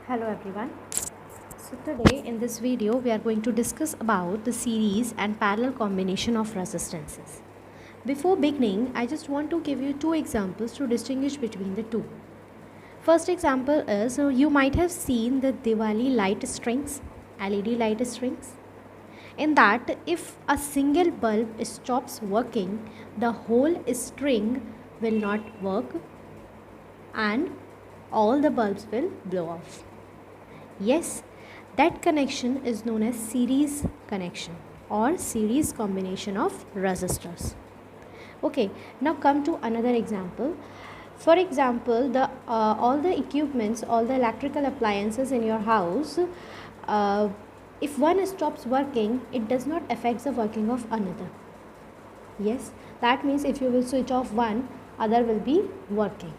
Hello everyone. So today in this video we are going to discuss about the series and parallel combination of resistances. Before beginning, I just want to give you two examples to distinguish between the two. First example is, you might have seen the Diwali light strings, LED light strings. In that, if a single bulb stops working, the whole string will not work and all the bulbs will blow off. Yes, that connection is known as series connection or series combination of resistors. Okay, now come to another example. For example, all the equipments, all the electrical appliances in your house, if one stops working, it does not affect the working of another. Yes, that means if you will switch off one, other will be working.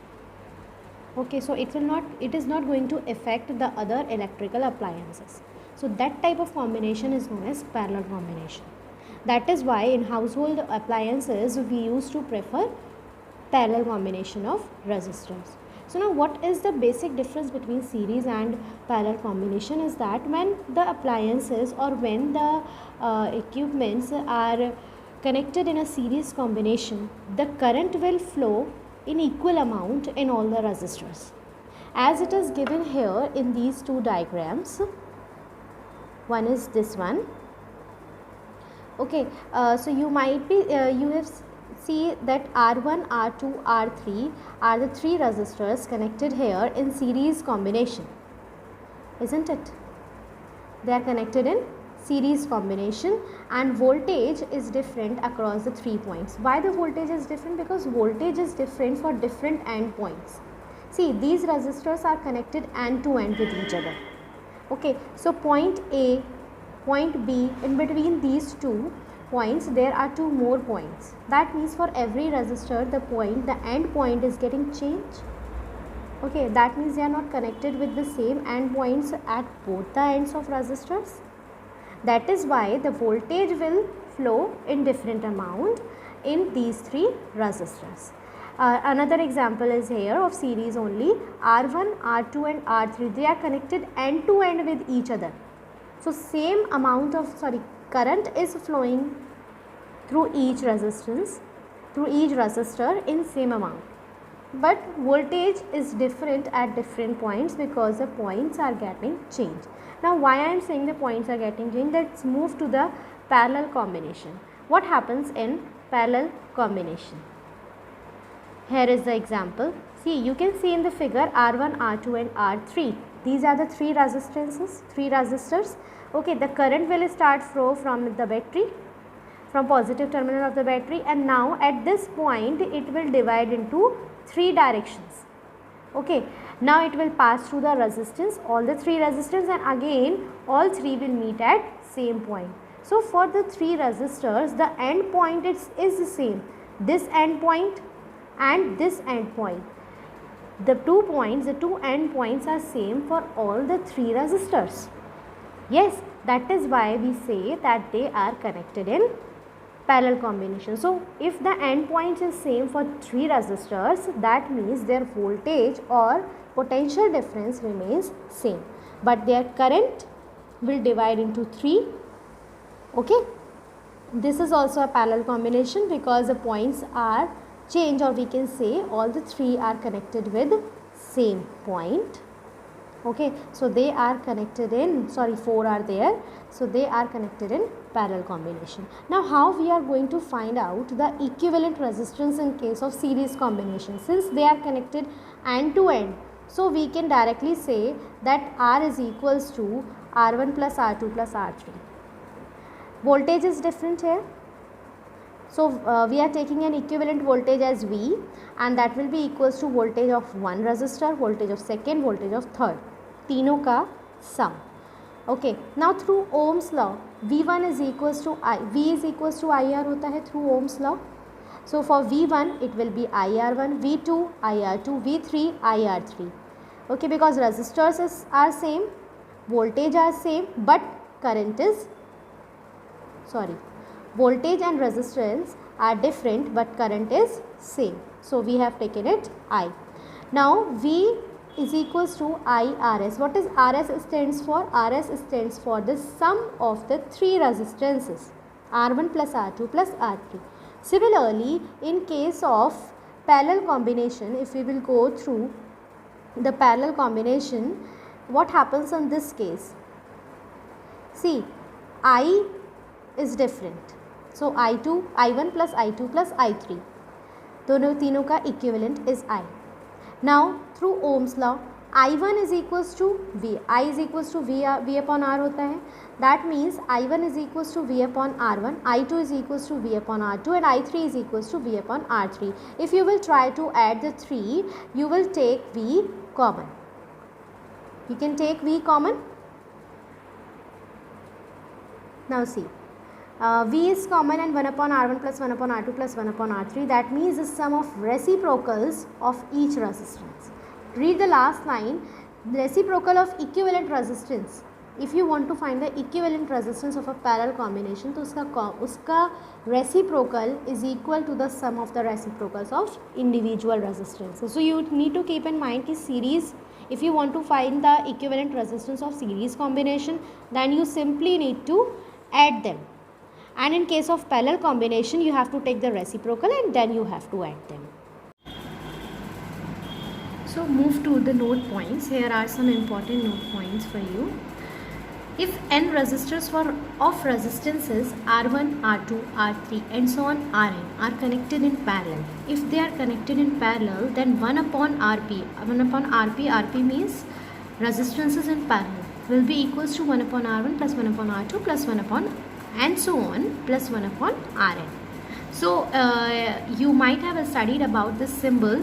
Okay, so it is not going to affect the other electrical appliances. So that type of combination is known as parallel combination. That is why in household appliances we used to prefer parallel combination of resistors. So now what is the basic difference between series and parallel combination is that when the appliances or when the equipments are connected in a series combination, the current will flow in equal amount in all the resistors, as it is given here in these two diagrams. One is this one. Okay, so you might be you have see that R1, R2, R3 are the three resistors connected here in series combination, isn't it? They are connected in series combination and voltage is different across the 3 points. Why the voltage is different? Because voltage is different for different end points. See, these resistors are connected end to end with each other. Okay, so point A, point B, in between these two points there are two more points. That means for every resistor the end point is getting changed. Okay, that means they are not connected with the same end points at both the ends of resistors. That is why the voltage will flow in different amount in these three resistors. Another example is here of series only. R1, R2 and R3, they are connected end to end with each other. So same amount of current is flowing through each resistance, through each resistor in same amount. But voltage is different at different points because the points are getting changed. Now why I am saying the points are getting changed, let's move to the parallel combination. What happens in parallel combination? Here is the example. See, you can see in the figure R1, R2 and R3. These are the three resistors. Okay, the current will start flow from the battery, from positive terminal of the battery, and now at this point it will divide into three directions. Okay, now it will pass through the resistance, all the three resistors, and again all three will meet at same point. So for the three resistors, the end point is the same, this end point and this end point. The two end points are same for all the three resistors. Yes, that is why we say that they are connected in parallel combination. So if the end point is same for three resistors, that means their voltage or potential difference remains same, but their current will divide into three. Okay, this is also a parallel combination because the points are changed, or we can say all the three are connected with same point. Okay, so they are connected in, four are there, so they are connected in parallel combination. Now how we are going to find out the equivalent resistance in case of series combination? Since they are connected end to end, so we can directly say that R is equals to R1 plus R2 plus R3. Voltage is different here. So we are taking an equivalent voltage as V, and that will be equals to voltage of one resistor, voltage of second, voltage of third, तीनों का sum. Okay, now through Ohm's law, V1 is equals to I, V is equals to IR होता है through Ohm's law. So for V1 it will be IR1, V2 IR2, V3 IR3. Okay, because resistors are same, voltage are same, but current is voltage and resistance are different but current is same. So we have taken it I. Now V is equals to IRS. What is RS stands for? RS stands for the sum of the three resistances, R1 plus R2 plus R3. Similarly, in case of parallel combination, if we will go through the parallel combination, what happens in this case? See, I is different. So I1 plus I2 plus I3, दोनों तीनों का equivalent is I. Now through Ohm's law, I1 is equals to V, I is equals to V upon R होता है. That means I1 is equals to V upon R1, I2 is equals to V upon R2 and I3 is equals to V upon R3. If you will try to add the 3, you will take V common. You can take V common. Now see, V is common and 1 upon R1 plus 1 upon R2 plus 1 upon R3. That means the sum of reciprocals of each resistance. Read the last line, reciprocal of equivalent resistance. If you want to find the equivalent resistance of a parallel combination, तो उसका reciprocal is equal to the sum of the reciprocals of individual resistances. So you need to keep in mind कि series, if you want to find the equivalent resistance of series combination, then you simply need to add them. And in case of parallel combination, you have to take the reciprocal and then you have to add them. So move to the note points. Here are some important note points for you. If n resistors of resistances R1, R2, R3 and so on Rn are connected in parallel, if they are connected in parallel, then 1 upon Rp, Rp means resistances in parallel, will be equals to 1 upon R1 plus 1 upon R2 plus 1 upon and so on plus 1 upon Rn. So you might have studied about this symbol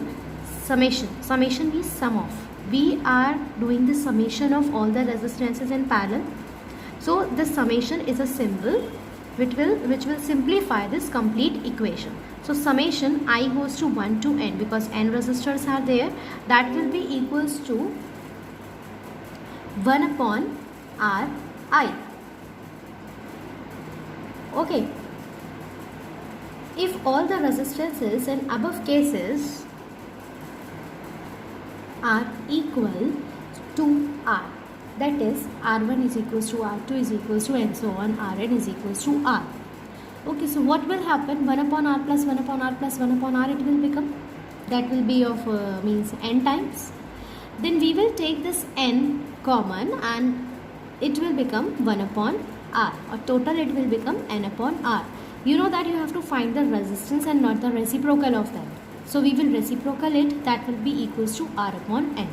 summation. Summation means sum of. We are doing the summation of all the resistances in parallel. So the summation is a symbol which will simplify this complete equation. So summation I goes to 1 to n, because n resistors are there, that will be equals to 1 upon Ri. Okay. If all the resistances in above cases are equal to R, that is R1 is equals to R2 is equals to and so on, Rn is equals to R. Okay, so what will happen? 1 upon R plus 1 upon R plus 1 upon R it will become, that will be of means n times. Then we will take this n common and it will become 1 upon R, or total it will become n upon R. You know that you have to find the resistance and not the reciprocal of that. So we will reciprocal it, that will be equals to R upon n.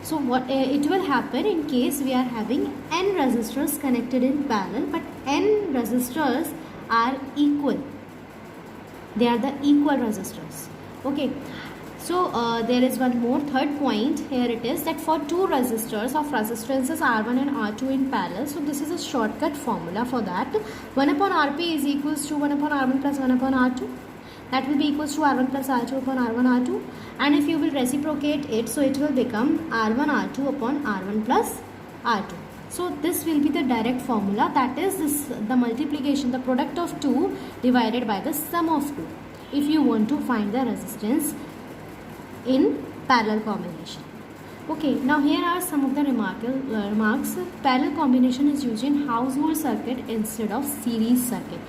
So what it will happen in case we are having n resistors connected in parallel, but n resistors are equal. They are the equal resistors. Okay. So there is one more third point. Here it is that for two resistors of resistances R1 and R2 in parallel, so this is a shortcut formula for that. 1 upon Rp is equals to 1 upon R1 plus 1 upon R2. That will be equals to R1 plus R2 upon R1 R2. And if you will reciprocate it, so it will become R1 R2 upon R1 plus R2. So this will be the direct formula, that is this, the multiplication, the product of 2 divided by the sum of 2, if you want to find the resistance in parallel combination. Okay, now here are some of the remarks. Parallel combination is used in household circuit instead of series circuit.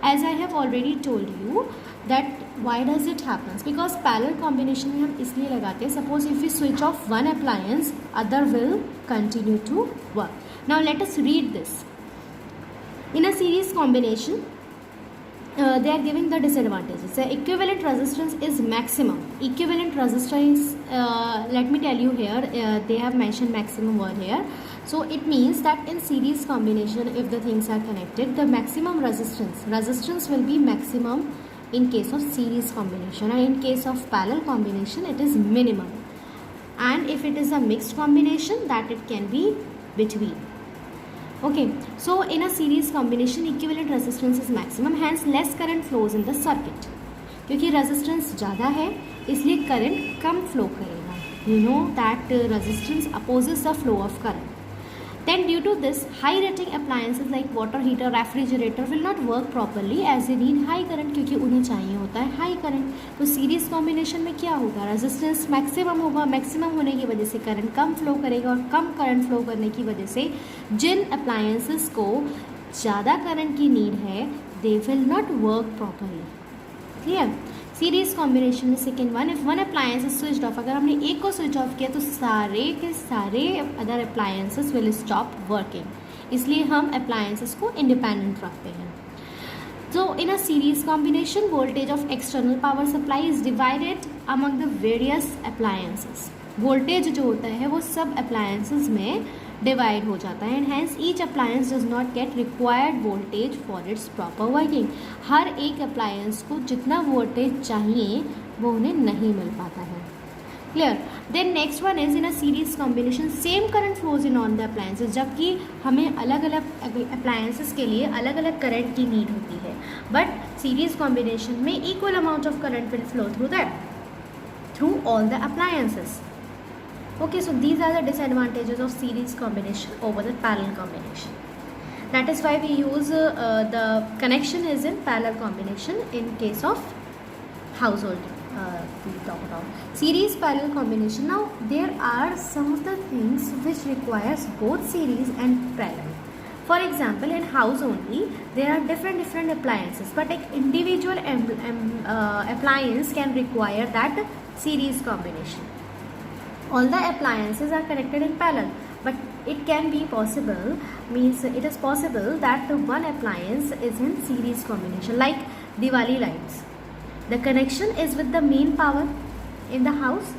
As I have already told you that why does it happens, because parallel combination में हम इसलिए लगाते हैं, suppose if we switch off one appliance, other will continue to work. Now let us read this. In a series combination, they are giving the disadvantages. The equivalent resistance is maximum. Equivalent resistance, let me tell you here, they have mentioned maximum word here. So it means that in series combination, if the things are connected, the maximum resistance will be maximum in case of series combination, and in case of parallel combination it is minimum, and if it is a mixed combination, that it can be between. Okay, so in a series combination equivalent resistance is maximum, hence less current flows in the circuit. क्योंकि resistance ज़्यादा है इसलिए current कम flow करेगा. You know that resistance opposes the flow of current. Then due to this, high rating appliances like water heater, refrigerator will not work properly as they need high current, क्योंकि उन्हें चाहिए होता है high current. तो series combination में क्या होगा, resistance maximum होगा, मैक्सिमम होने की वजह से करंट कम फ्लो करेगा, और कम करंट फ्लो करने की वजह से जिन अप्लायंसेस को ज़्यादा करंट की नीड है they will not work properly. Clear. Series combination में second one, if one appliance is switch off, अगर हमने एक को स्विच ऑफ किया तो सारे के सारे other appliances will stop working. इसलिए हम अप्लायंसेस को इंडिपेंडेंट रखते हैं. So in a series combination, voltage of external power supply is divided among the various appliances. Voltage जो होता है वो सब appliances में डिवाइड हो जाता है, and hence each appliance does not get required voltage for its proper working. हर एक अप्लायंस को जितना वोल्टेज चाहिए वो उन्हें नहीं मिल पाता है. Clear. Then next one is in a series combination same current flows in on the appliances, जबकि हमें अलग अलग अप्लायंसेस के लिए अलग अलग करंट की नीड होती है, बट सीरीज कॉम्बिनेशन में equal amount of current will flow through all the appliances. Okay, so these are the disadvantages of series combination over the parallel combination. That is why we use the connection is in parallel combination in case of household. We talk about series parallel combination. Now there are some of the things which requires both series and parallel. For example, in house only there are different appliances, but an individual appliance can require that series combination. All the appliances are connected in parallel, but it can be possible, means it is possible that one appliance is in series combination, like Diwali lights. The connection is with the main power in the house,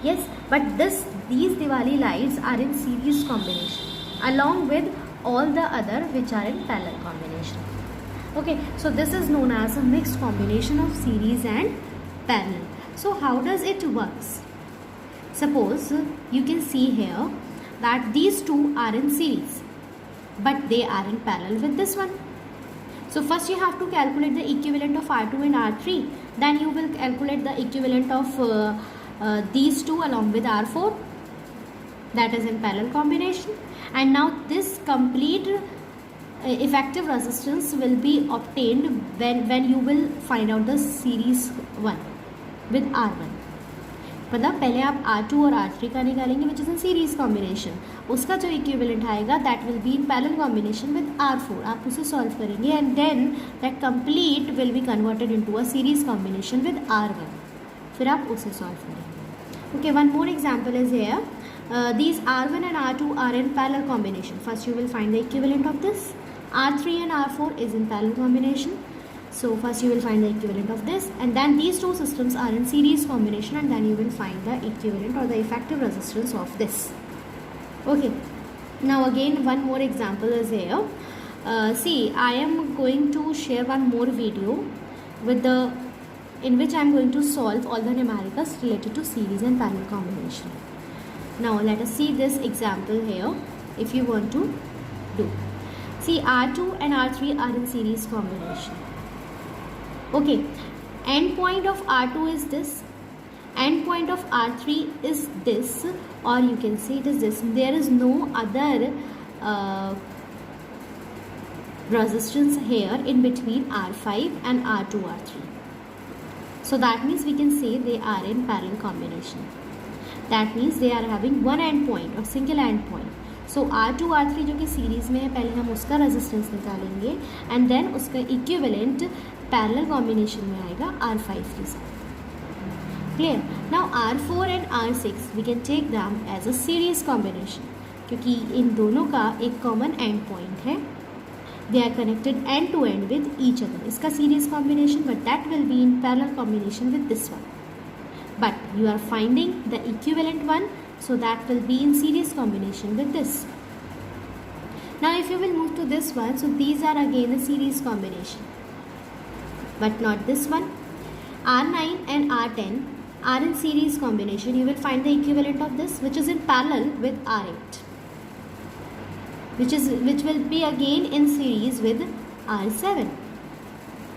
yes, but these Diwali lights are in series combination along with all the other which are in parallel combination. Okay, so this is known as a mixed combination of series and parallel. So how does it works? Suppose you can see here that these two are in series but they are in parallel with this one. So first you have to calculate the equivalent of R2 and R3, then you will calculate the equivalent of these two along with R4, that is in parallel combination, and now this complete effective resistance will be obtained when you will find out the series one with R1. मतलब पहले आप R2 और R3 का निकालेंगे which is in series combination, उसका जो equivalent आएगा that will be in parallel combination with R4. आप उसे सॉल्व करेंगे and then that complete will be converted into a series combination with R1. फिर आप उसे सॉल्व करेंगे. Okay, one more example is here. These R1 and R2 are in parallel combination. First you will find the equivalent of this. R3 and R4 is in parallel combination. So first you will find the equivalent of this, and then these two systems are in series combination, and then you will find the equivalent or the effective resistance of this. Okay, now again one more example is here. See, I am going to share one more video in which I am going to solve all the numericals related to series and parallel combination. Now let us see this example here if you want to do. See, R2 and R3 are in series combination. Okay, end point of R2 is this, end point of R3 is this, or you can say it is this. There is no other resistance here in between R5 and R2 R3. So that means we can say they are in parallel combination. That means they are having one end point or single end point. So R2 R3 जो कि series में है, पहले हम उसका resistance निकालेंगे and then उसका equivalent parallel combination में आएगा R5 के साथ. Clear. Now R4 and R6 we can take them as a series combination, क्योंकि इन दोनों का एक कॉमन एंड पॉइंट है. They are connected end to end with each other. इसका series combination, but that will be in parallel combination with this one. But you are finding the equivalent one, so that will be in series combination with this. Now if you will move to this one, so these are again the series combination, but not this one. R9 and R10 are in series combination. You will find the equivalent of this, which is in parallel with R8, which will be again in series with R7.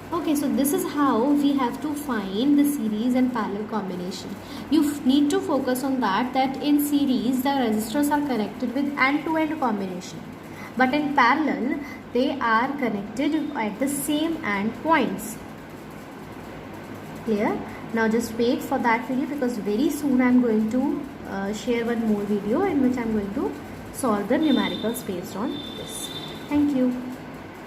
Okay, so this is how we have to find the series and parallel combination. You need to focus on that in series the resistors are connected with end-to-end combination, but in parallel they are connected at the same end points. Clear? Now just wait for that video, because very soon I am going to share one more video in which I am going to solve the numericals based on this. Thank you.